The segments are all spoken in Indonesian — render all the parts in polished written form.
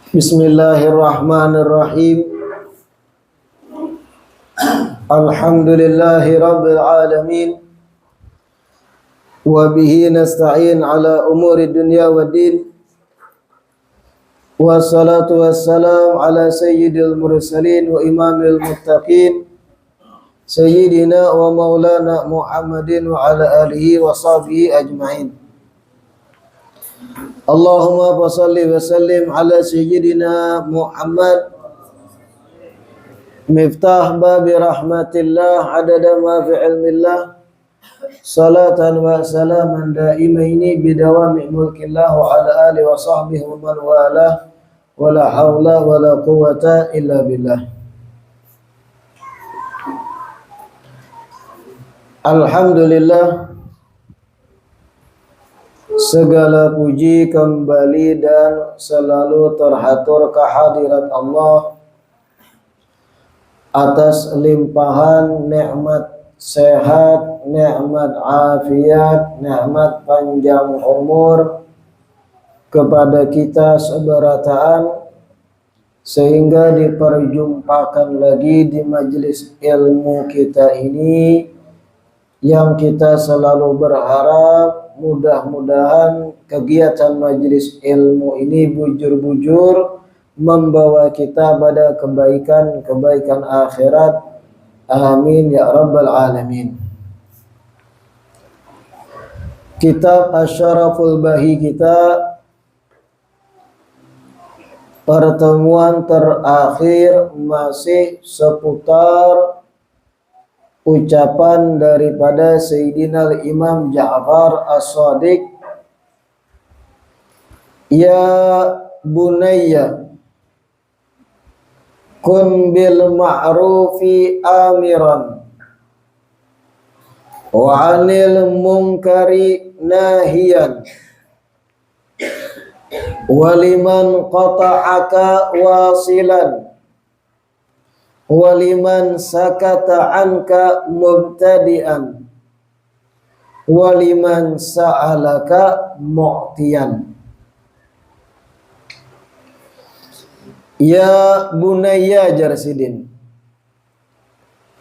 Bismillahirrahmanirrahim. Alhamdulillahi rabbil alamin. Wa bihi nasta'in ala umuri dunya waddin. Wassalatu wassalam ala sayyidil mursalin wa imamil muttaqin, sayyidina wa maulana Muhammadin wa ala alihi wa sahbihi ajma'in. Allahumma salli wa sallim ala sayyidina Muhammad, miftah babi rahmatillah adada ma fi ilmillah, salatan wa salaman daimaini bidawami mulkillah wa ala alihi wa sahbihi wa man walah, wa la hawla wa la quwata illa billah. Alhamdulillah, segala puji kembali dan selalu terhatur kehadirat Allah atas limpahan nikmat sehat, nikmat afiat, nikmat panjang umur kepada kita seberataan, sehingga diperjumpakan lagi di majelis ilmu kita ini, yang kita selalu berharap mudah-mudahan kegiatan majelis ilmu ini bujur-bujur membawa kita pada kebaikan-kebaikan akhirat. Amin ya rabbal alamin. Kitab Asyaraful Bahi kita, pertemuan terakhir masih seputar ucapan daripada Sayyidina Imam Ja'far As-Shadiq, ya bunayya kun bil ma'rufi amiran wa 'anil munkari nahiyan wa liman qata'aka wasilan waliman sakata anka mubtadi'an waliman sa'alaka mu'tiyan. Ya bunayya, jar Sidin.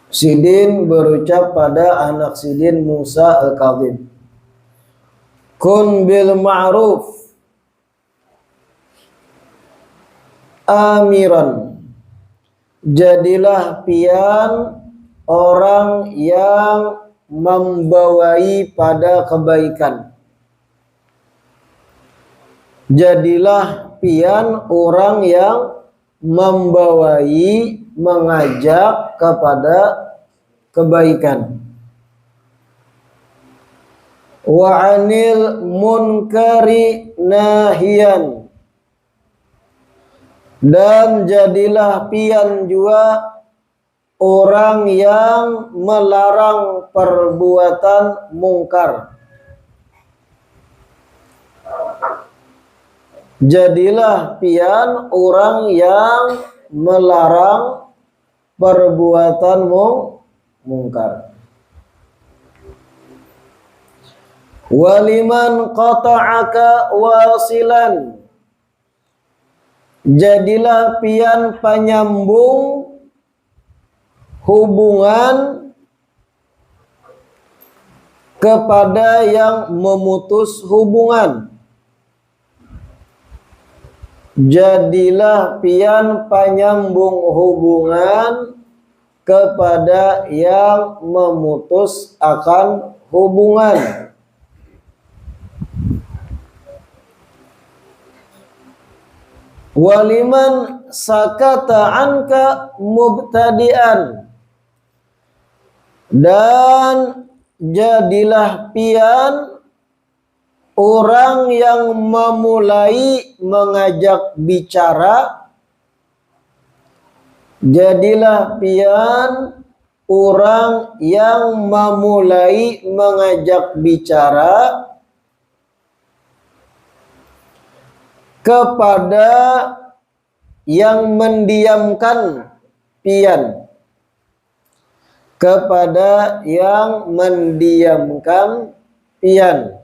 Sidin berucap pada anak Sidin Musa Al-Kadhim, kun bil ma'ruf amiran, jadilah pian orang yang membawai pada kebaikan. Jadilah pian orang yang membawai, mengajak kepada kebaikan. Wa 'anil munkari nahiyan, dan jadilah pian juga orang yang melarang perbuatan mungkar. Jadilah pian orang yang melarang perbuatan mungkar. Waliman qata'aka wasilan, jadilah pian penyambung hubungan kepada yang memutus hubungan. Jadilah pian penyambung hubungan kepada yang memutus akan hubungan. Waliman sakata anka mubtadi'an, dan jadilah pian orang yang memulai mengajak bicara. Jadilah pian orang yang memulai mengajak bicara kepada yang mendiamkan pian, kepada yang mendiamkan pian.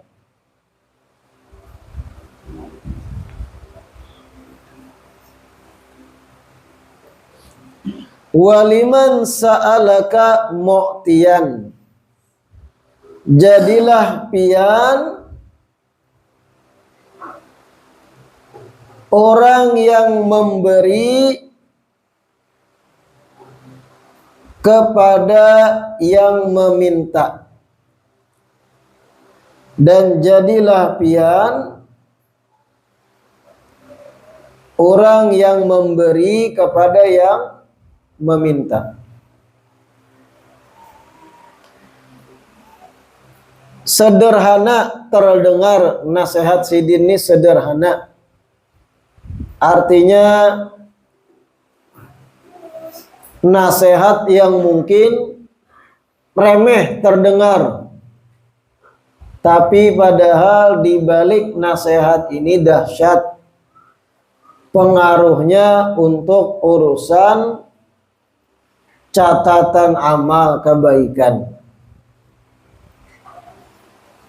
Waliman sa'alaka mu'tiyan. Jadilah pian orang yang memberi kepada yang meminta. Dan jadilah pian orang yang memberi kepada yang meminta. Sederhana terdengar nasihat Sidin ini sederhana. Artinya nasihat yang mungkin remeh terdengar. Tapi padahal di balik nasihat ini dahsyat. Pengaruhnya untuk urusan catatan amal kebaikan.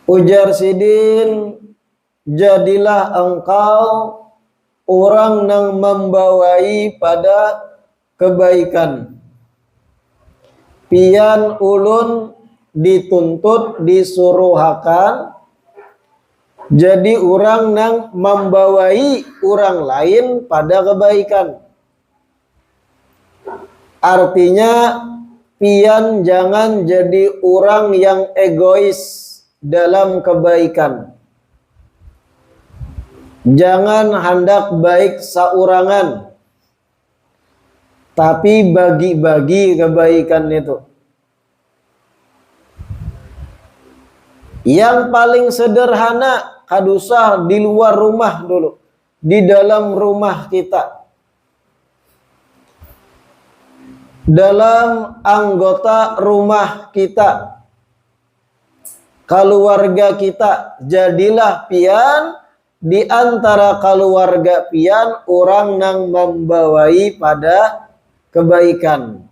Ujar Sidin, jadilah engkau orang yang membawai pada kebaikan. Pian ulun dituntut disuruhakan jadi orang yang membawai orang lain pada kebaikan. Artinya pian jangan jadi orang yang egois dalam kebaikan. Jangan hendak baik saurangan, tapi bagi-bagi kebaikan itu. Yang paling sederhana kadusah di luar rumah dulu, di dalam rumah kita. Dalam anggota rumah kita, keluarga kita, jadilah pian di antara keluarga pian orang yang membawai pada kebaikan.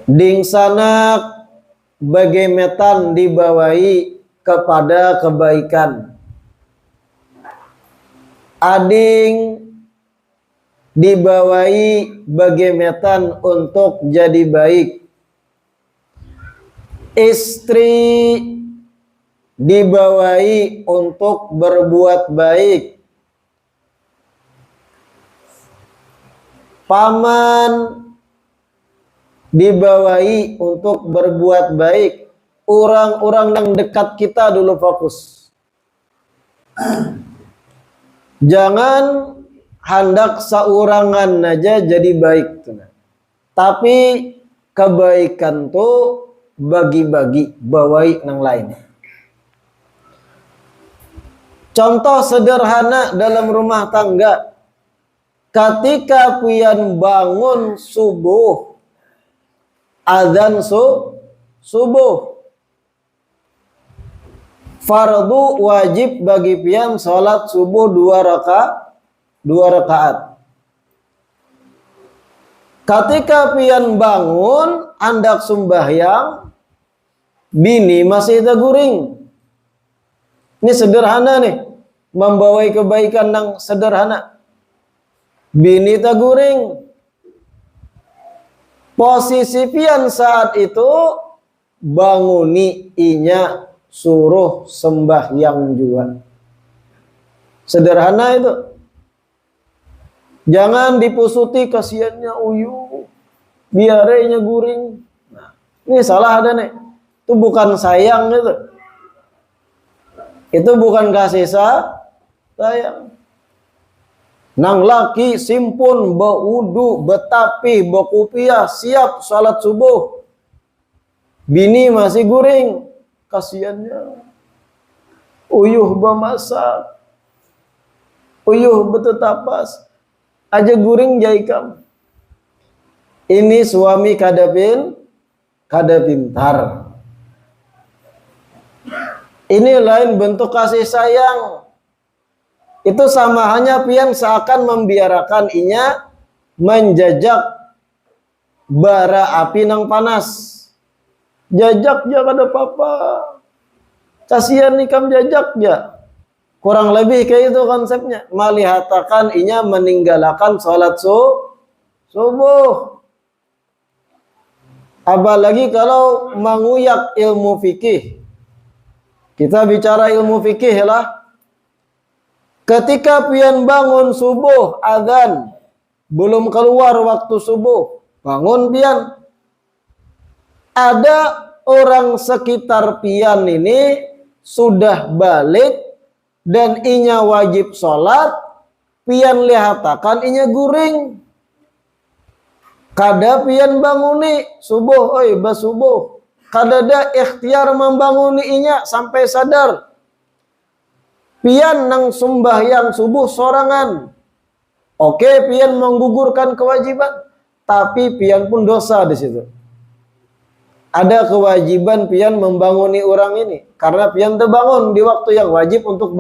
Ding sanak bagaimana dibawai kepada kebaikan. Ading dibawai bagaimana untuk jadi baik. Istri dibawai untuk berbuat baik. Paman dibawai untuk berbuat baik. Orang-orang yang dekat kita dulu fokus. Jangan hendak saurangan aja jadi baik. Tapi kebaikan tuh bagi-bagi, bawai yang lain. Contoh sederhana dalam rumah tangga. Ketika pian bangun subuh, azan subuh, fardu wajib bagi pian sholat subuh 2 rakaat. Ketika pian bangun andak sembahyang, bini masih teguring. Ini sederhana nih, membawai kebaikan yang sederhana. Bini teguring. Posisi pian saat itu banguni inya suruh sembahyang juga. Sederhana itu. Jangan dipusuti kasihannya uyu, biarnya guring. Nah, ini salah ada nih. Itu bukan sayang itu. Itu bukan kasih sayang. Nang laki simpun baudu betapi bekupiah siap salat subuh. Bini masih guring, kasihannya. Uyuh bemasak, uyuh betetapas. Aja guring jaikam. Ini suami kada pintar. Ini lain bentuk kasih sayang. Itu sama hanya pian seakan membiarkan inya menjajak bara api nang panas. Jajak ja kada apa-apa. Kasihan ikam jajak ja. Kurang lebih kayak itu konsepnya. Malihatakan inya meninggalkan sholat subuh. Apalagi kalau menguyak ilmu fikih. Kita bicara ilmu fikih lah. Ketika pian bangun subuh, azan, belum keluar waktu subuh, bangun pian. Ada orang sekitar pian ini sudah balik dan inya wajib sholat, pian lihatakan inya guring. Kada pian banguni subuh, oi basubuh. Kada ada ikhtiar membanguni inya sampai sadar. Pian nang sembahyang subuh sorangan. Oke, pian menggugurkan kewajiban, tapi pian pun dosa di situ. Ada kewajiban pian membanguni orang ini karena pian terbangun di waktu yang wajib untuk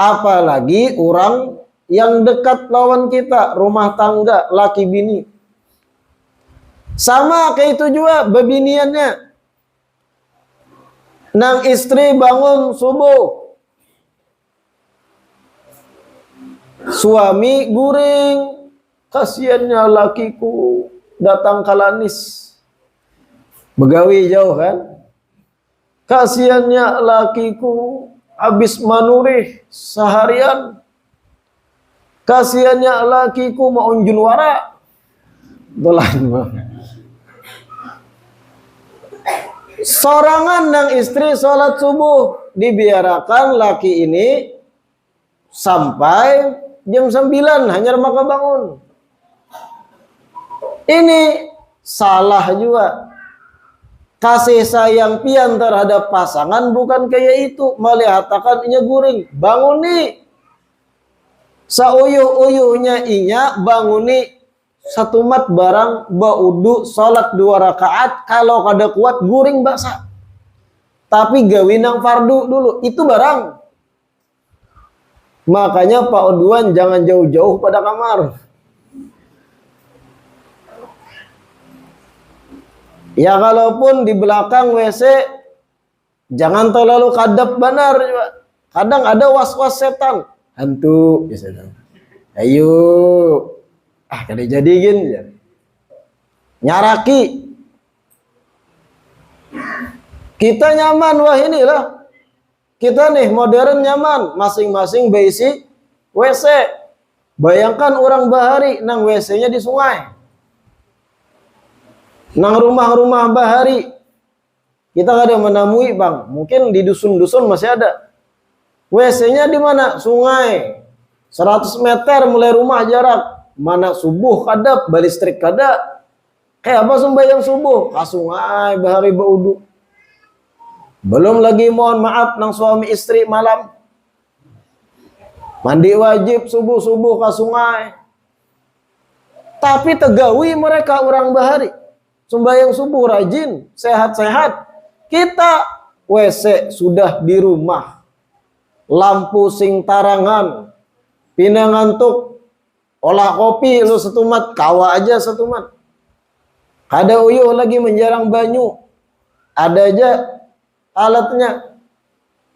apalagi orang yang dekat lawan kita, rumah tangga, laki bini. Sama kayak itu juga bebiniannya. Nang istri bangun subuh, suami guring, kasihannya lakiku datang kalanis, begawi jauh kan. Kasihannya lakiku habis manurih seharian. Kasihannya lakiku mau unjun wara. Dolan. Sorangan nang istri sholat subuh, dibiarkan laki ini sampai jam 9 hanya maka bangun. Ini salah juga. Kasih sayang pian terhadap pasangan bukan kayak itu, melihatakan inya guring. Bangun nih. Sauyuh-uyuhnya inya banguni satu mat barang baudu salat 2 rakaat, kalau kada kuat guring baksa. Tapi gawinang fardu dulu itu barang. Makanya Pak Oduan jangan jauh-jauh pada kamar. Ya kalaupun di belakang WC jangan terlalu kadap benar juga. Kadang ada was-was setan. Hantu biasanya. Ayo. Kada jadiin ya. Nyaraki. Kita nyaman, wah inilah. Kita nih modern nyaman, masing-masing basic WC. Bayangkan orang bahari nang WC-nya di sungai. Nang rumah-rumah bahari. Kita kada menemui, Bang. Mungkin di dusun-dusun masih ada. WC-nya di mana? Sungai. 100 meter mulai rumah jarak. Mana subuh kadap, balistrik kada. Kayak apa sembahyang subuh? Ke sungai, bahari baudu. Belum lagi mohon maaf nang suami istri malam. Mandi wajib subuh-subuh ke sungai. Tapi tegawi mereka orang bahari. Sembahyang subuh rajin, sehat-sehat. Kita WC sudah di rumah. Lampu sing tarangan, pindah ngantuk, olah kopi lu setumat, kawa aja setumat. Kada uyuh lagi menjarang banyu, ada aja alatnya.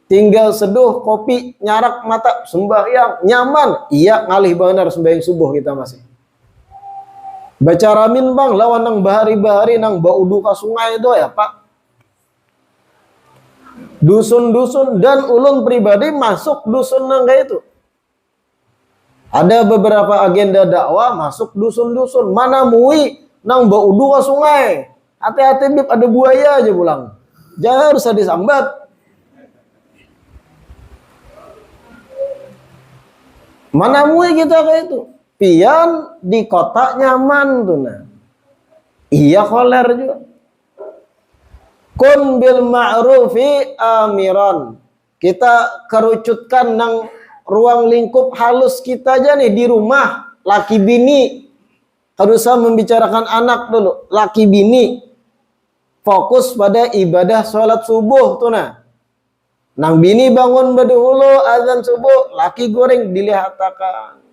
Tinggal seduh kopi, nyarak mata, sembahyang, nyaman. Iya ngalih benar sembahyang subuh kita masih. Baca ramin bang, lawan nang bahari-bahari nang baudu ka sungai itu ya Pak. Dusun-dusun dan ulun pribadi masuk dusun nangga itu. Ada beberapa agenda dakwah masuk dusun-dusun. Mana mui nang baudu ke sungai. Hati-hati bib ada buaya aja pulang. Jangan harus disambat. Mana mui kita kayak itu. Pian di kota nyaman tuh nah. Iya koler juga. Kun bil ma'rufi amiran. Kita kerucutkan nang ruang lingkup halus kita aja nih di rumah. Laki bini. Harus membicarakan anak dulu. Laki bini. Fokus pada ibadah sholat subuh tuh nah. Nang bini bangun berdahulu azan subuh. Laki goreng dilihatakan.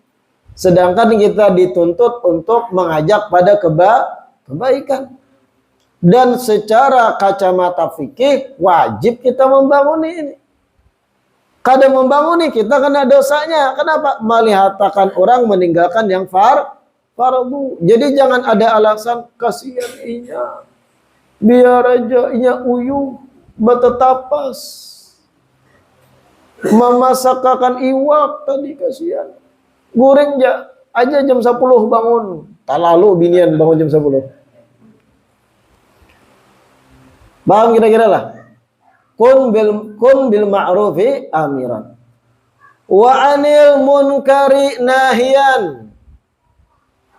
Sedangkan kita dituntut untuk mengajak pada kebaikan. Dan secara kacamata fikih wajib kita membangun ini. Kadang membangun nih kita kena dosanya. Kenapa? Melihatakan orang meninggalkan yang fardu. Jadi jangan ada alasan kasihan inya. Biar aja inya uyuh betetapas. Memasakakan iwak tadi kasihan. Goreng aja jam 10 bangun. Tak lalu binian bangun jam 10. Paham kira-kira lah. Kun bil ma'rufi amiran. Wa anil munkari nahian.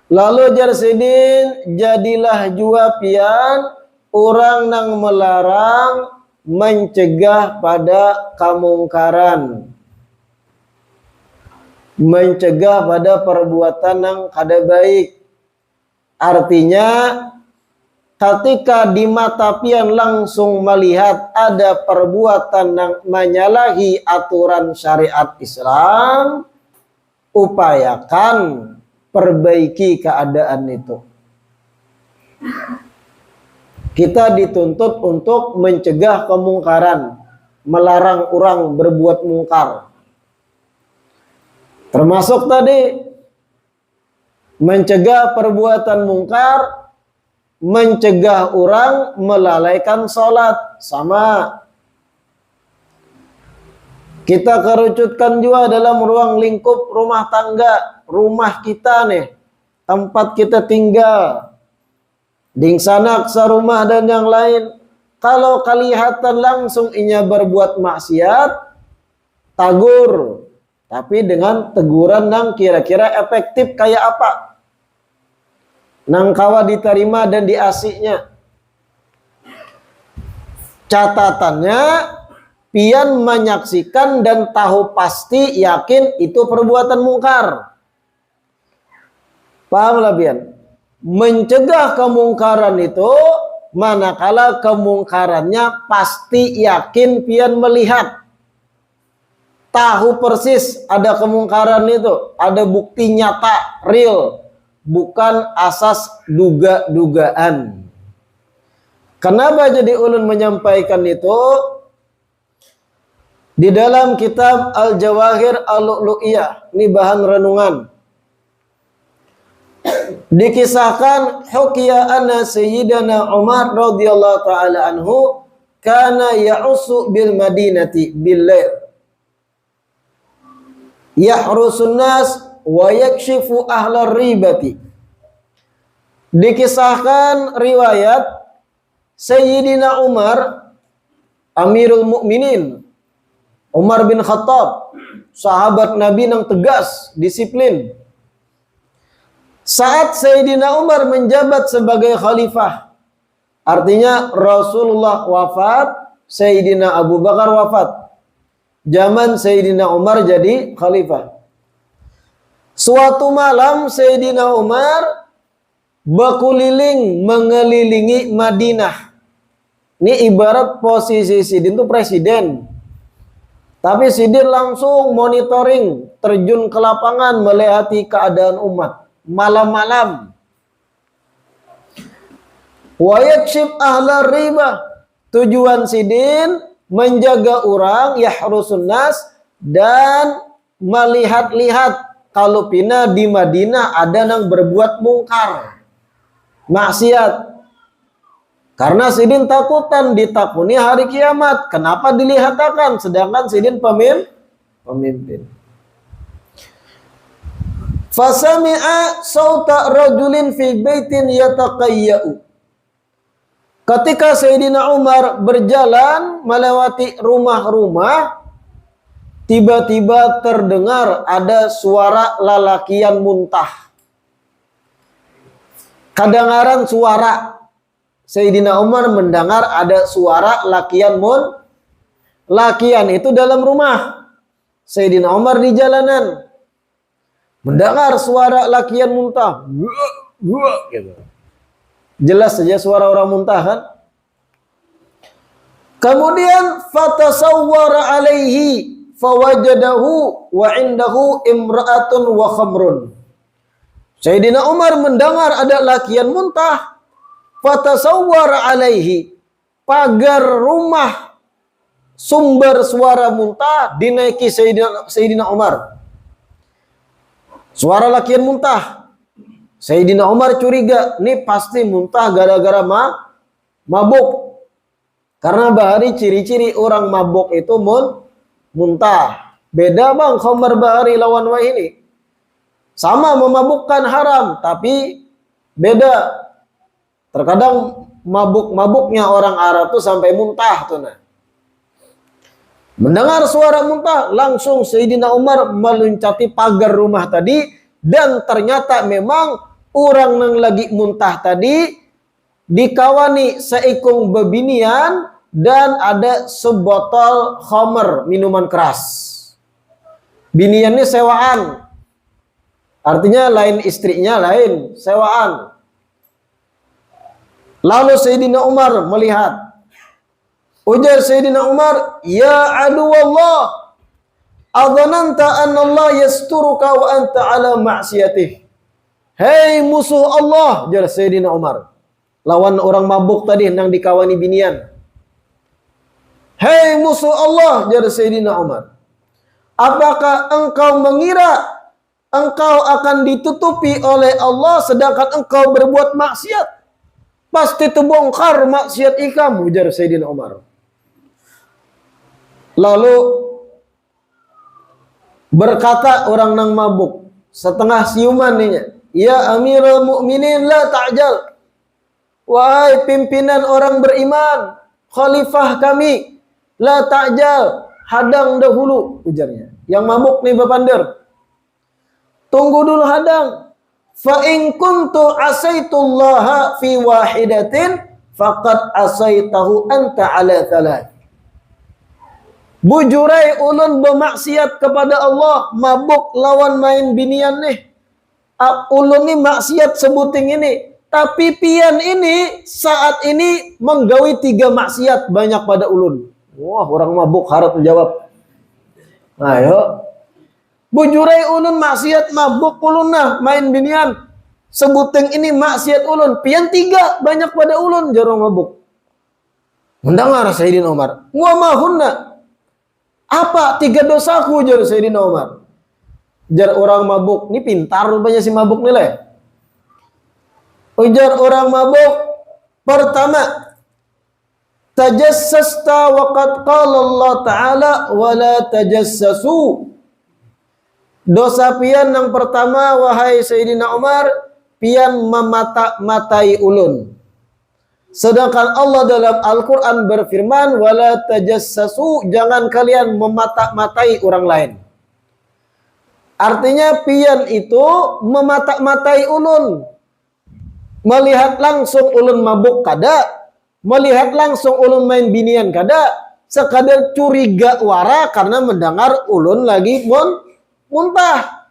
Lalu jar sidin jadilah jua pian orang nang melarang mencegah pada kamungkaran. Mencegah pada perbuatan yang kada baik. Artinya ketika di mata pian langsung melihat ada perbuatan yang menyalahi aturan syariat Islam, upayakan perbaiki keadaan itu. Kita dituntut untuk mencegah kemungkaran, melarang orang berbuat mungkar. Termasuk tadi mencegah perbuatan mungkar, mencegah orang melalaikan sholat. Sama. Kita kerucutkan juga dalam ruang lingkup rumah tangga, rumah kita nih, tempat kita tinggal, ding sanak sarumah dan yang lain. Kalau kelihatan langsung inya berbuat maksiat, tagur. Tapi dengan teguran yang kira-kira efektif kayak apa? Nang kawa diterima dan diasiknya. Catatannya, pian menyaksikan dan tahu pasti yakin itu perbuatan mungkar. Pahamlah pian? Mencegah kemungkaran itu manakala kemungkarannya pasti yakin pian melihat. Tahu persis ada kemungkaran itu, ada bukti nyata, real, bukan asas duga-dugaan. Kenapa jadi ulun menyampaikan itu? Di dalam kitab Al-Jawahir Al-Lu'lu'iyah, ini bahan renungan. Dikisahkan hukiya anna Sayyidina Umar radhiyallahu ta'ala anhu kana ya'usu bil madinati bil lail. Yahrusun nas wa yakshifu ahlar ribati. Dikisahkan riwayat Sayyidina Umar, Amirul Mukminin, Umar bin Khattab, sahabat Nabi yang tegas, disiplin. Saat Sayyidina Umar menjabat sebagai khalifah, artinya Rasulullah wafat, Sayyidina Abu Bakar wafat. Zaman Sayyidina Umar jadi khalifah. Suatu malam Sayyidina Umar berkeliling mengelilingi Madinah. Ini ibarat posisi Sidin itu presiden. Tapi Sidin langsung monitoring, terjun ke lapangan melihati keadaan umat. Malam-malam. Wa yakshif ahlar riba. Tujuan Sidin menjaga orang, yahrusun nas, dan melihat-lihat kalau pina di Madinah ada yang berbuat mungkar, maksiat. Karena Sidin takutan ditakuni hari kiamat. Kenapa dilihatakan sedangkan Sidin pemimpin? Fasami'a sauta rajulin fi baitin yataqayya'u. Ketika Sayyidina Umar berjalan melewati rumah-rumah, tiba-tiba terdengar ada suara lalakian muntah. Kedengaran suara. Sayyidina Umar mendengar ada suara lakian lakian itu dalam rumah. Sayyidina Umar di jalanan mendengar suara lakian muntah. Gitu. Jelas saja suara orang muntah kan? Kemudian fatasawwara alaihi fawajadahu wa indahu imra'atun wa khamrun. Sayyidina Umar mendengar ada lakian muntah. Fatasawwara alaihi, pagar rumah sumber suara muntah dinaiki Sayyidina Umar. Suara lakian muntah. Sayyidina Umar curiga, ini pasti muntah gara-gara mabuk. Karena bahari ciri-ciri orang mabuk itu muntah. Beda bang khamar bahari lawan ini. Sama memabukkan haram, tapi beda. Terkadang mabuknya orang Arab tuh sampai muntah tuh nah. Mendengar suara muntah, langsung Sayyidina Umar meloncati pagar rumah tadi, dan ternyata memang orang yang lagi muntah tadi dikawani seikung bebinian dan ada sebotol khamr, minuman keras. Biniannya sewaan. Artinya lain istrinya, lain sewaan. Lalu Sayyidina Umar melihat. Ujar Sayyidina Umar, "Ya adu Allah, adhananta anna Allah yasturuka wa anta ala ma'siyatih." Hei musuh Allah, ujar Sayyidina Umar. Lawan orang mabuk tadi yang dikawani binian. Hei musuh Allah, ujar Sayyidina Umar. Apakah engkau mengira engkau akan ditutupi oleh Allah sedangkan engkau berbuat maksiat? Pasti terbongkar maksiat kamu, ujar Sayyidina Umar. Lalu berkata orang nang mabuk setengah siuman nih, "Ya Amirul Mukminin, la ta'jal." Wahai pimpinan orang beriman, khalifah kami, la ta'jal, hadang dahulu, ujarnya. Yang mabuk nih Bapander, tunggu dulu hadang. Fa in kuntu asaitullaha fi wahidatin faqad asaitahu anta ala thalath. Bujurai ulun bermaksiat kepada Allah, mabuk lawan main binian nih. Ulun nih maksiat sebuting ini, tapi pian ini saat ini menggawi 3 maksiat banyak pada ulun. Wah, orang mabuk harap menjawab. Ayo. Bujurai ulun maksiat mabuk ulun nah main binian. Sebuting ini maksiat ulun, pian 3 banyak pada ulun jarang mabuk. Mendengar Sayyidina Umar, "Wa mahunna?" Apa 3 dosaku, jar Sayyidina Umar. Jar orang mabuk, ini pintar rupanya si mabuk nilai. Ujar orang mabuk, pertama, tajassasta wa qad qala Allah Ta'ala wa la tajassasu. Dosa pian yang pertama, wahai Sayyidina Umar, pian memata-matai ulun. Sedangkan Allah dalam Al-Quran berfirman, wala tajassasu, jangan kalian memata-matai orang lain. Artinya pian itu memata-matai ulun. Melihat langsung ulun mabuk kada, melihat langsung ulun main binian kada, sekadar curiga wara karena mendengar ulun lagi muntah.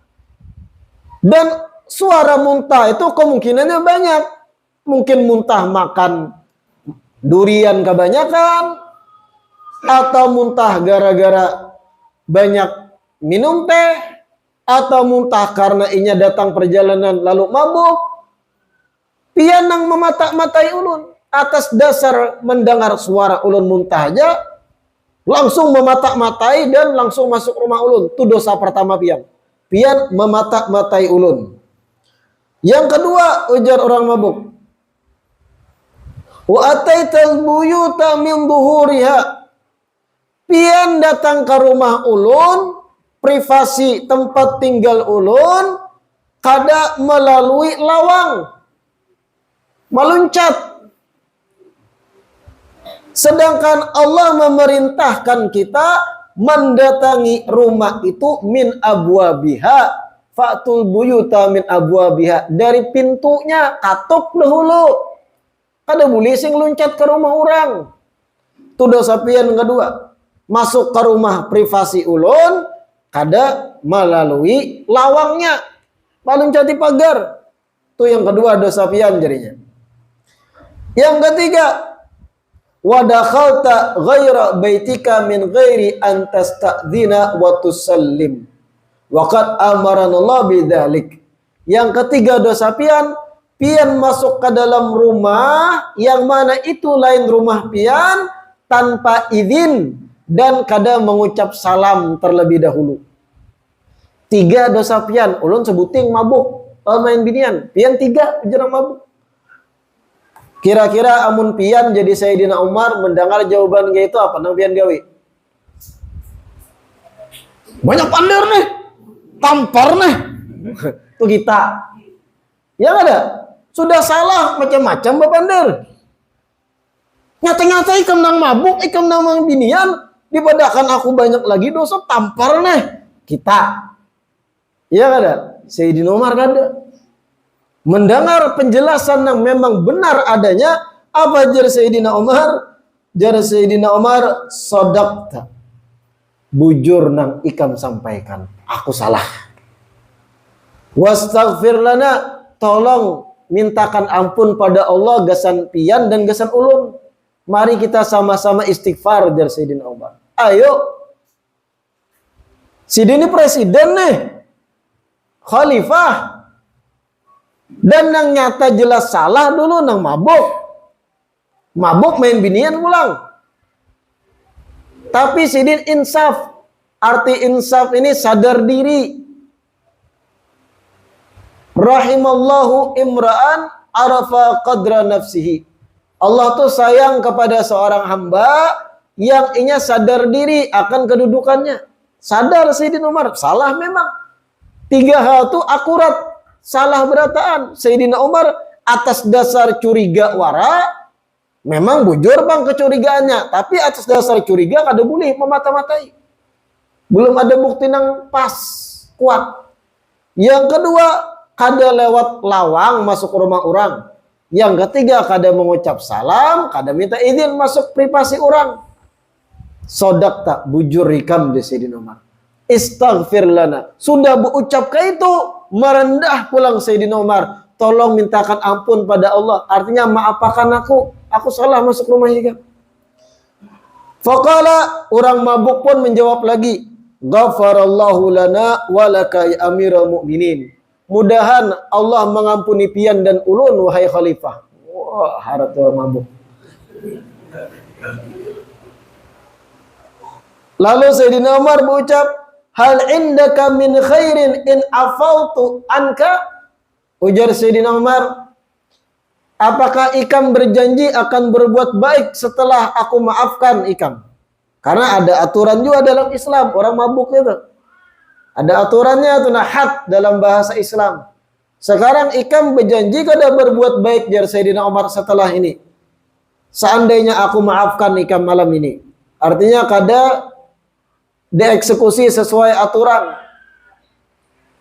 Dan suara muntah itu kemungkinannya banyak. Mungkin muntah makan durian kebanyakan, atau muntah gara-gara banyak minum teh, atau muntah karena inya datang perjalanan lalu mabuk. Pian nang memata-matai ulun atas dasar mendengar suara ulun muntah aja, langsung memata-matai dan langsung masuk rumah ulun. Itu dosa pertama pian. Pian memata-matai ulun. Yang kedua, ujar orang mabuk, wa ataital buyuta min duhuriha. Pian datang ke rumah ulun, privasi tempat tinggal ulun, kada melalui lawang, meluncat. Sedangkan Allah memerintahkan kita mendatangi rumah itu min abwabiha, fa'tul buyuta min abwabiha, dari pintunya, katuk dahulu. Kada boleh sing loncat ke rumah orang. Itu dosa pian kedua. Masuk ke rumah privasi ulun, kada melalui lawangnya, meloncati pagar. Itu yang kedua dosa pian jadinya. Yang ketiga, wa dakhalta ghaira baitika min ghairi an tasta'dzina wa tusallim. Wa qad amaranallahu bidzalik. Yang ketiga dosa pian, pian masuk ke dalam rumah yang mana itu lain rumah pian tanpa izin, dan kada mengucap salam terlebih dahulu. 3 dosa pian, ulun sebuting mabuk, main binian, pian 3 jarang mabuk. Kira-kira amun pian jadi Sayyidina Umar mendengar jawaban kayak itu apa nang pian gawe? Banyak pandar nih, tampar nih. Tuh kita. Ya ada. Sudah salah macam-macam bapandar. Nyata-nyata ikam nang mabuk, ikam nang mang binian, dipadakan aku banyak lagi dosa tampar nih. Kita. Ya ada. Sayyidina Umar kada. Mendengar penjelasan yang memang benar adanya, apa jar Sayyidina Umar? Jar Sayyidina Umar, sodakta. Bujur nang ikam sampaikan, aku salah. Wastaghfir lana, tolong mintakan ampun pada Allah gasan pian dan gasan ulun. Mari kita sama-sama istighfar, jar Sayyidina Umar. Ayo. Sidini presiden nih. Khalifah. Dan nang nyata jelas salah dulu nang mabuk. Mabuk main binian pulang. Tapi sidin insaf. Arti insaf ini sadar diri. Rahimallahu imra'an arafa qadra nafsihi. Allah tuh sayang kepada seorang hamba yang inya sadar diri akan kedudukannya. Sadar Sayyidina Umar, salah memang. 3 hal tuh akurat. Salah berataan. Sayyidina Umar atas dasar curiga wara, memang bujur bang kecurigaannya. Tapi atas dasar curiga kada boleh memata-matai. Belum ada bukti nang pas, kuat. Yang kedua, kada lewat lawang masuk rumah orang. Yang ketiga, kada mengucap salam, kada minta izin masuk privasi orang. Sodak tak bujur ikam di Sayyidina Umar. Istaghfir lana. Sudah berucap ke itu, merendah pulang Sayyidina Umar. Tolong mintakan ampun pada Allah. Artinya maafkan aku salah masuk rumah ikam. Faqala, orang mabuk pun menjawab lagi. Ghafarallahu lana walaka ya amiral mu'minin. Mudahan Allah mengampuni pian dan ulun wahai khalifah. Wah, harap orang mabuk. Lalu Sayyidina Umar berucap, hal indaka min khairin in afautu anka? Ujar Sayyidina Umar, apakah ikam berjanji akan berbuat baik setelah aku maafkan ikam? Karena ada aturan juga dalam Islam, orang mabuk itu. Ada aturannya itu had dalam bahasa Islam. Sekarang ikam berjanji kada berbuat baik jar Sayyidina Umar setelah ini. Seandainya aku maafkan ikam malam ini. Artinya kada dieksekusi sesuai aturan.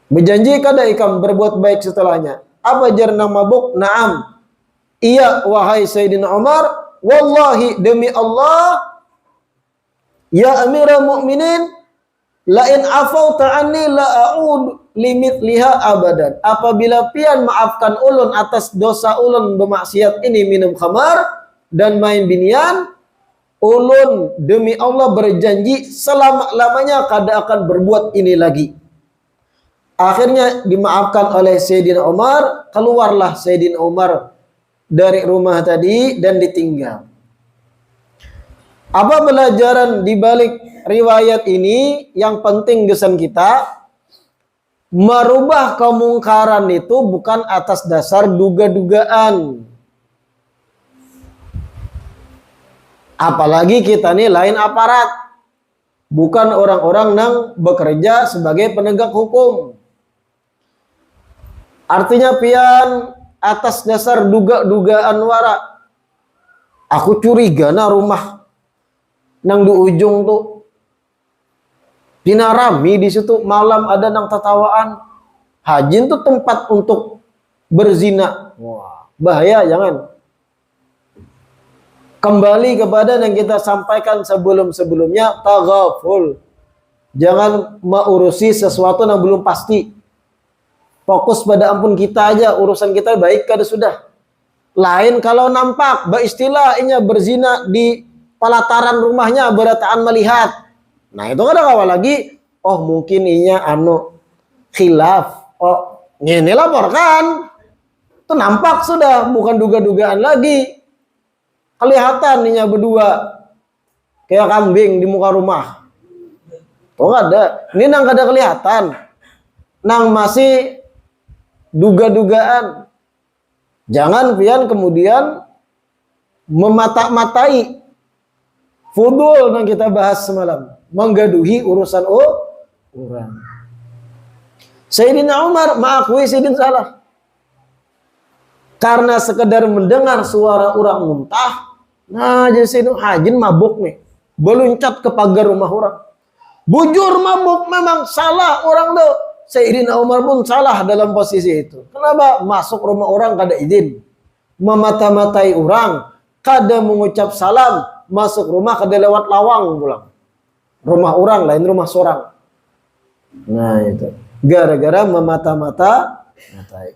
Berjanji kada ikam berbuat baik setelahnya. Apa jar nang mabuk? Naam. Iya wahai Sayyidina Umar, wallahi demi Allah, ya Amirul Mukminin, la in afauta anni la a'ud limithliha abadan. Apabila pian maafkan ulun atas dosa ulun bermaksiat ini minum khamar dan main binian, ulun demi Allah berjanji selama-lamanya kada akan berbuat ini lagi. Akhirnya dimaafkan oleh Sayyidina Umar, keluarlah Sayyidina Umar dari rumah tadi dan ditinggal. Apa pelajaran di balik riwayat ini yang penting gesan kita? Merubah kemungkaran itu bukan atas dasar duga-dugaan. Apalagi kita nih lain aparat. Bukan orang-orang yang bekerja sebagai penegak hukum. Artinya pian atas dasar duga-dugaan wara. Aku curiga na rumah nang di ujung tuh pinarami di situ malam ada nang tatawaan. Hajin tuh tempat untuk berzina. Wah, bahaya jangan. Kembali kepada yang kita sampaikan sebelum-sebelumnya, taghaful. Jangan mengurusi sesuatu yang belum pasti. Fokus pada ampun kita aja, urusan kita baik kada sudah. Lain kalau nampak, beristilah inya berzina di pelataran rumahnya, berataan melihat. Nah itu kan awal lagi, oh mungkin inya khilaf. Oh ini laporkan. Itu nampak sudah, bukan duga-dugaan lagi. Kelihatan inya berdua. kayak kambing di muka rumah. Tuh nggak ada. Ini nang kada kelihatan. Nang masih duga-dugaan. Jangan pian kemudian memata-matai fudul yang kita bahas semalam, menggaduhi urusan orang. Sayyidina Umar mengakui Sayyidina salah. Karena sekedar mendengar suara orang muntah, nah jadi Sayyidina Hajin mabuk nih, beluncat ke pagar rumah orang. Bujur mabuk memang salah orang tuh. Sayyidina Umar pun salah dalam posisi itu. Kenapa? Masuk rumah orang kada izin. Memata-matai orang, kada mengucap salam, masuk rumah kada lewat lawang pulang. Rumah orang lain rumah seorang. Nah itu. Gara-gara memata-matai.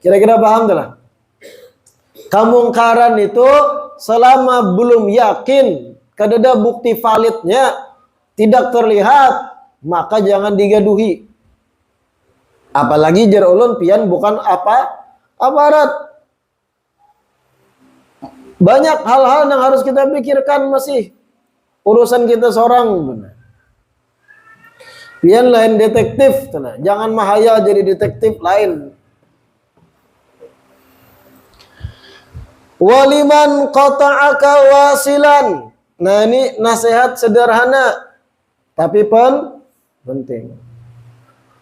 Kira-kira paham telah? Kemungkaran itu selama belum yakin, kada ada bukti validnya, tidak terlihat, maka jangan digaduhi. Apalagi jar ulun pian bukan aparat. Banyak hal-hal yang harus kita pikirkan masih. Urusan kita seorang benar. Pian lain detektif, tenang. Jangan mahaya jadi detektif lain. Waliman qata'aka wasilan. Nah ini nasihat sederhana tapi penting.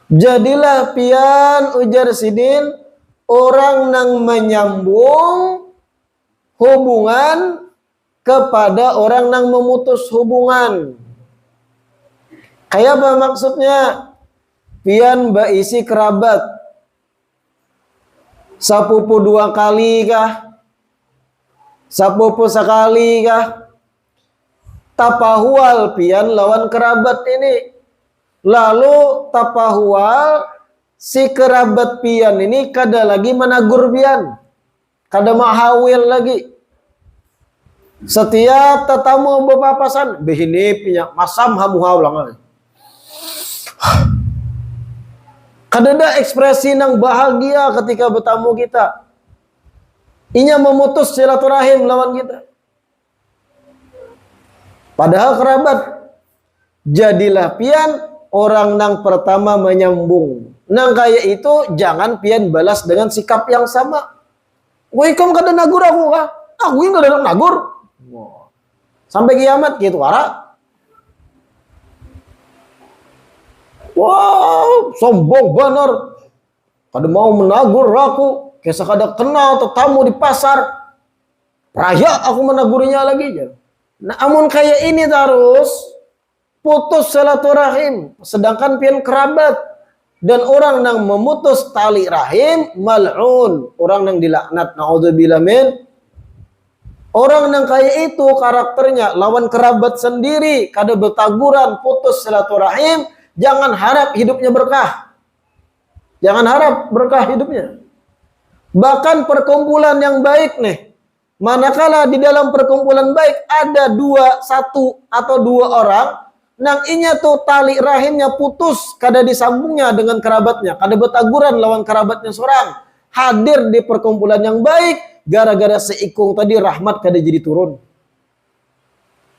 Jadilah pian ujar Sidin orang yang menyambung hubungan kepada orang yang memutus hubungan. Kayak apa maksudnya? Pian baisi kerabat. Sapupu 2 kali kah? Sapupu sekali kah? Tapahual pian lawan kerabat ini. Lalu tapahual si kerabat pian ini kada lagi menagur pian. Kada mahawil lagi. Setiap tetamu berpapasan, behini punya masam hamuhaw lang. Kada ada ekspresi nang bahagia ketika bertamu kita. Inya memutus silaturahim lawan kita. Padahal kerabat. Jadilah pian orang nang pertama menyambung. Nang kaya itu jangan pian balas dengan sikap yang sama. Woi kamu kada nagur aku kah? Aku yang kada nagur. Sampai kiamat gitu ara. Wow, sombong bener. Kada mau menagur aku. Kesa kada kenal tetamu di pasar. Raya aku menagurinya lagi. Nah, amun kayak ini terus putus silaturahim, sedangkan pian kerabat dan orang yang memutus tali rahim mal'un, orang yang dilaknat, naudzubillah min. Orang yang kayak itu karakternya lawan kerabat sendiri, kada bertaguran, putus silaturahim, jangan harap hidupnya berkah. Jangan harap berkah hidupnya. Bahkan perkumpulan yang baik nih, manakala di dalam perkumpulan baik ada 1 atau 2 orang nang inya tuh tali rahimnya putus, kada disambungnya dengan kerabatnya, kada bertaguran lawan kerabatnya seorang. Hadir di perkumpulan yang baik, gara-gara seikung tadi rahmat kada jadi turun.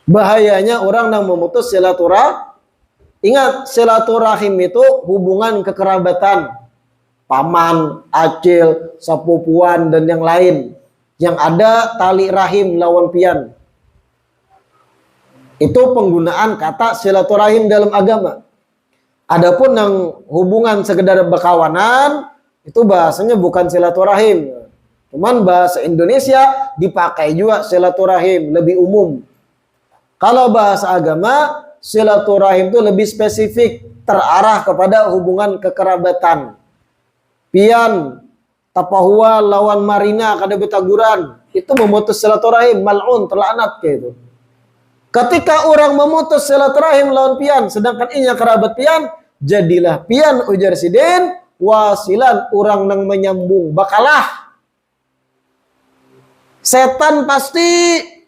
Bahayanya orang yang memutus silaturahim. Ingat, silaturahim itu hubungan kekerabatan. Paman, acil, sepupuan, dan yang lain. Yang ada tali rahim lawan pian. Itu penggunaan kata silaturahim dalam agama. Adapun yang hubungan sekedar berkawanan, itu bahasanya bukan silaturahim. Cuman bahasa Indonesia dipakai juga silaturahim, lebih umum. Kalau bahasa agama, silaturahim itu lebih spesifik, terarah kepada hubungan kekerabatan. Pian, tapahua lawan marina, kada betaguran, itu memutus silaturahim, mal'un, terlaknat kayak itu. Ketika orang memutus silaturahim lawan pian, sedangkan inya kerabat pian, jadilah pian ujar Sidin, wasilan orang yang menyambung, bakalah. Setan pasti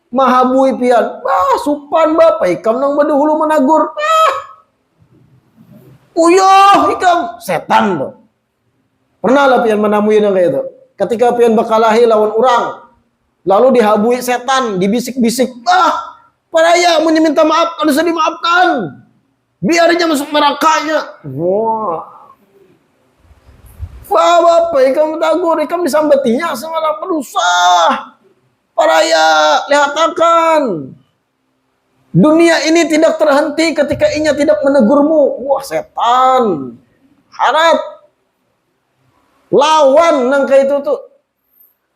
mahabui pian. Supan bapak ikam nang badahulu menagur. Uyuh ikam setan tuh. Pernah lah pian menamui yang kayak itu. Ketika pian bakalahi lawan orang, lalu dihabui setan, dibisik-bisik. Paraya minta maaf kalau bisa dimaafkan. Biar dia masuk nerakanya. Wah. Bapak, ikam tagur, ikam disambatinya semalam berusah. Paraya, lihatakan. Dunia ini tidak terhenti ketika inya tidak menegurmu. Wah, setan. Harap. Lawan nangka itu tuh.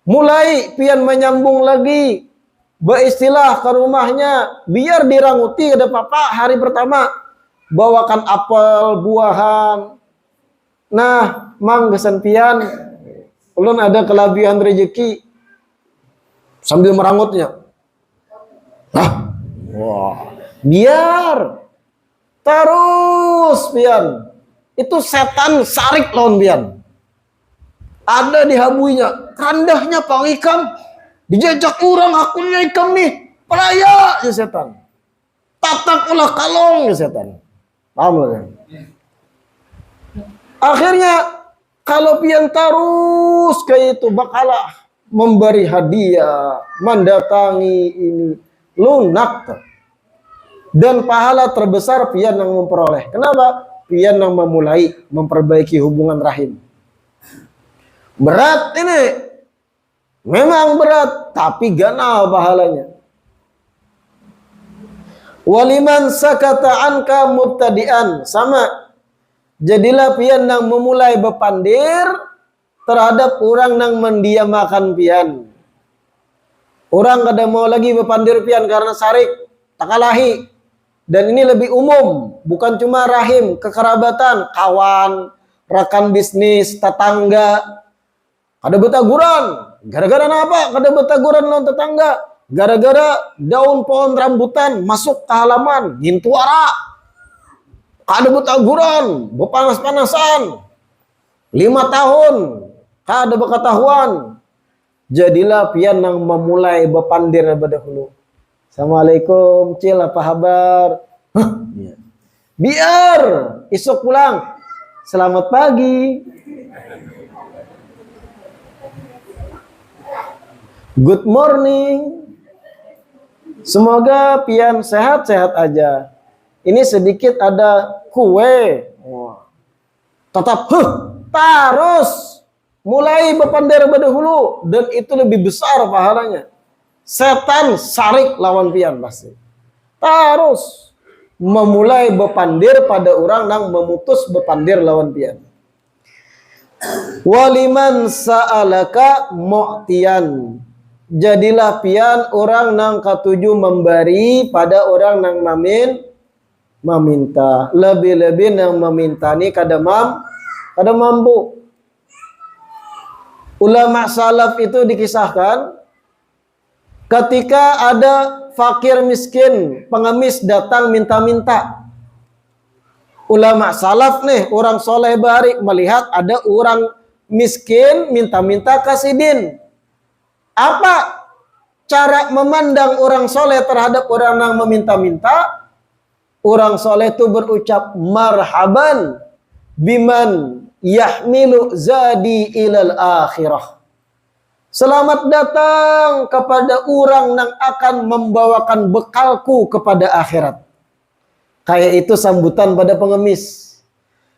Mulai pian menyambung lagi. Beristilah ke rumahnya. Biar diranguti ada papa hari pertama. Bawakan apel, buahan. Nah, mang gesan pian. Ulun ada kelebihan rezeki. Sambil merangutnya. Hah? Wah. Biar. Terus pian. Itu setan sarik lawan pian. Ada di habuinya. Randahnya Pak Ikam. Dijajak orang akunnya Ikam nih. Peraya ya setan. Tatak ulah kalong ya setan. Paham kan? Akhirnya kalau pian terus kayak itu bakalah memberi hadiah, mendatangi ini lunak. Dan pahala terbesar pian yang memperoleh. Kenapa? Pian yang memulai memperbaiki hubungan rahim. Berat ini. Memang berat, tapi ganal pahalanya. Waliman sakata anka mubtadi'an. Sama. Jadilah pian yang memulai bepandir terhadap orang yang mendiamakan pian. Orang kada mau lagi bepandir pian karena sarik, takalahi. Dan ini lebih umum, bukan cuma rahim, kekerabatan, kawan, rekan bisnis, tetangga. Kada betaguran. Gara-gara apa? Kada betaguran lawan tetangga. Gara-gara daun pohon rambutan masuk ke halaman, gintuara. Kada betaguran, bepanas-panasan. 5 tahun, kada beketahuan. Jadilah pian yang memulai bepandir pada dahulu. Assalamualaikum, Cil, apa kabar? Hah? Biar esok pulang. Selamat pagi. Good morning. Semoga pian sehat-sehat aja. Ini sedikit ada kue. Tetap terus mulai bepandir pada hulu dan itu lebih besar pahalanya. Setan sarik lawan pian pasti. Terus memulai bepandir pada orang yang memutus bepandir lawan pian. Waliman sa'alaka mu'tiyan. Jadilah pian orang yang ketujuh memberi pada orang yang meminta. Lebih-lebih yang meminta ni kada mampu. Ulama salaf itu dikisahkan ketika ada fakir miskin, pengemis datang minta-minta. Ulama salaf nih, orang soleh barik melihat ada orang miskin minta-minta kasidin. Apa cara memandang orang soleh terhadap orang yang meminta-minta? Orang soleh itu berucap marhaban biman yahmilu zadi ilal akhirah. Selamat datang kepada orang yang akan membawakan bekalku kepada akhirat. Kayak itu sambutan pada pengemis.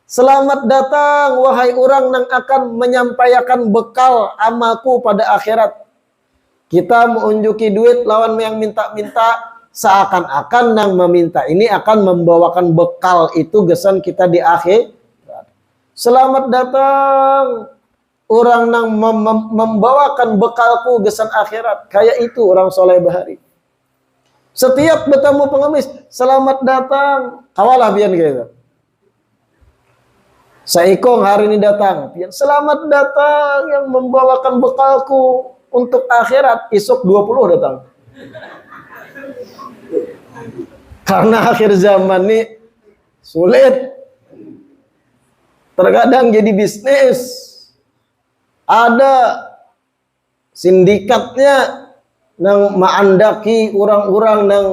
Selamat datang wahai orang yang akan menyampaikan bekal amaku pada akhirat. Kita menunjuki duit lawan yang minta-minta, seakan-akan yang meminta ini akan membawakan bekal itu gesan kita di akhir. Selamat datang orang yang membawakan bekalku gesan akhirat. Kayak itu orang soleh bahari. Setiap bertemu pengemis, selamat datang. Kawalah pian gitu. Saikong hari ini datang, pian selamat datang yang membawakan bekalku untuk akhirat. Esok 20 datang. Karena akhir zaman ini sulit. Terkadang jadi bisnis. Ada sindikatnya yang mengandaki orang-orang yang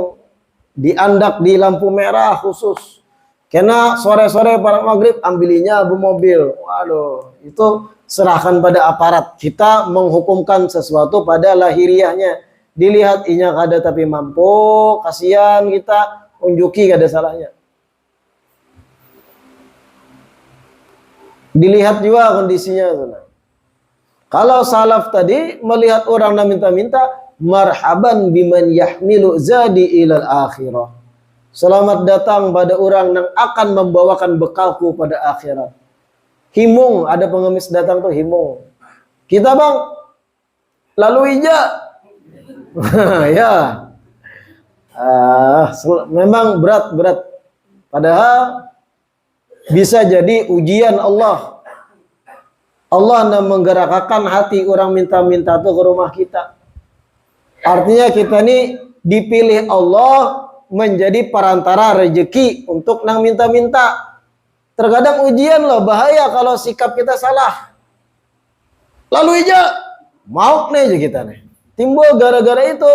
diandak di lampu merah khusus. Karena sore-sore para maghrib ambilinya mobil. Waduh, itu serahkan pada aparat. Kita menghukumkan sesuatu pada lahiriahnya. Dilihat inya kada tapi mampu, kasihan kita, unjuki kada salahnya. Dilihat juga kondisinya. Kalau salaf tadi melihat orang yang minta-minta, marhaban biman yahmilu zadi ilal akhirah. Selamat datang pada orang yang akan membawakan bekalku pada akhirat. Himung, ada pengemis datang tuh himung. Kita bang, lalu ija. Ya. Memang berat. Padahal bisa jadi ujian Allah. Allah menggerakkan hati orang minta-minta tuh ke rumah kita. Artinya kita ini dipilih Allah menjadi perantara rezeki untuk nang minta-minta. Terkadang ujian loh, bahaya kalau sikap kita salah. Lalu aja mau nih aja kita nih. Timbul gara-gara itu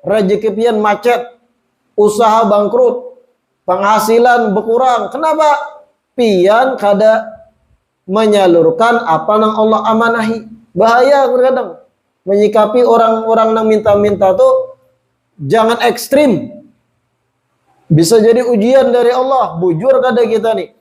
rezeki pian macet, usaha bangkrut, penghasilan berkurang. Kenapa? Pian kada menyalurkan apa yang Allah amanahi. Bahaya terkadang menyikapi orang-orang yang minta-minta tuh jangan ekstrim. Bisa jadi ujian dari Allah. Bujur kada kita nih.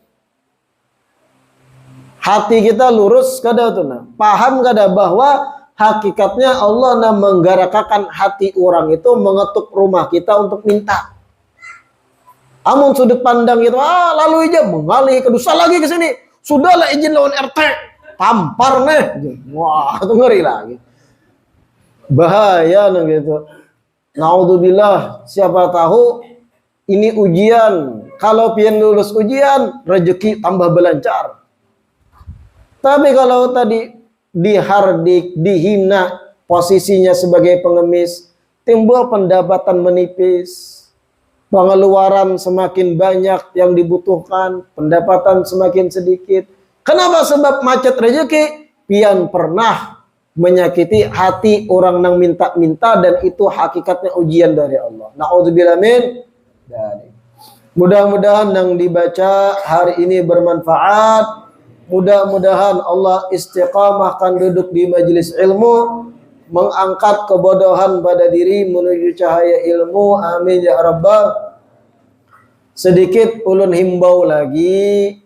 Hati kita lurus kada tuh nah. Paham kada bahwa hakikatnya Allah menggerakkan hati orang itu mengetuk rumah kita untuk minta. Amun sudut pandang itu lalu aja mengalih ke dosa lagi ke sini. Sudahlah izin lawan RT. Tampar nih. Wah, itu ngeri lagi. Bahaya nih gitu. Naudzubillah, siapa tahu ini ujian. Kalau pian lulus ujian, rezeki tambah belancar. Tapi kalau tadi dihardik, dihina posisinya sebagai pengemis, timbul pendapatan menipis. Pengeluaran semakin banyak yang dibutuhkan, pendapatan semakin sedikit. Kenapa? Sebab macet rezeki. Pian pernah menyakiti hati orang yang minta-minta dan itu hakikatnya ujian dari Allah. Na'udzubillah min dzalik. Mudah-mudahan yang dibaca hari ini bermanfaat. Mudah-mudahan Allah istiqamahkan duduk di majelis ilmu, mengangkat kebodohan pada diri menuju cahaya ilmu. Amin ya rabbal. Sedikit ulun himbau lagi,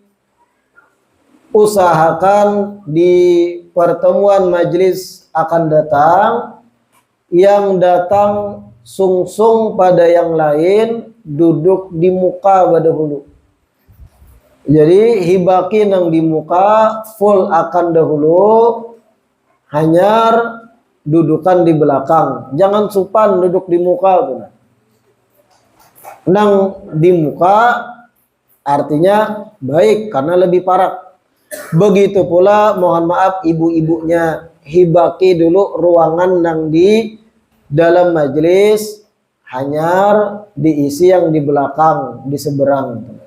usahakan di pertemuan majelis akan datang, yang datang sungsung pada yang lain, duduk di muka pada dahulu. Jadi hibaki nang di muka full akan dahulu, hanyar dudukan di belakang. Jangan supan duduk di muka tuh. Nang di muka artinya baik karena lebih parah. Begitu pula mohon maaf ibu-ibunya, hibaki dulu ruangan nang di dalam majelis, hanyar diisi yang di belakang, di seberang.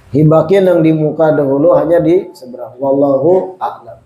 Hibaki nang di muka dahulu, hanya di seberang. Wallahu a'lam.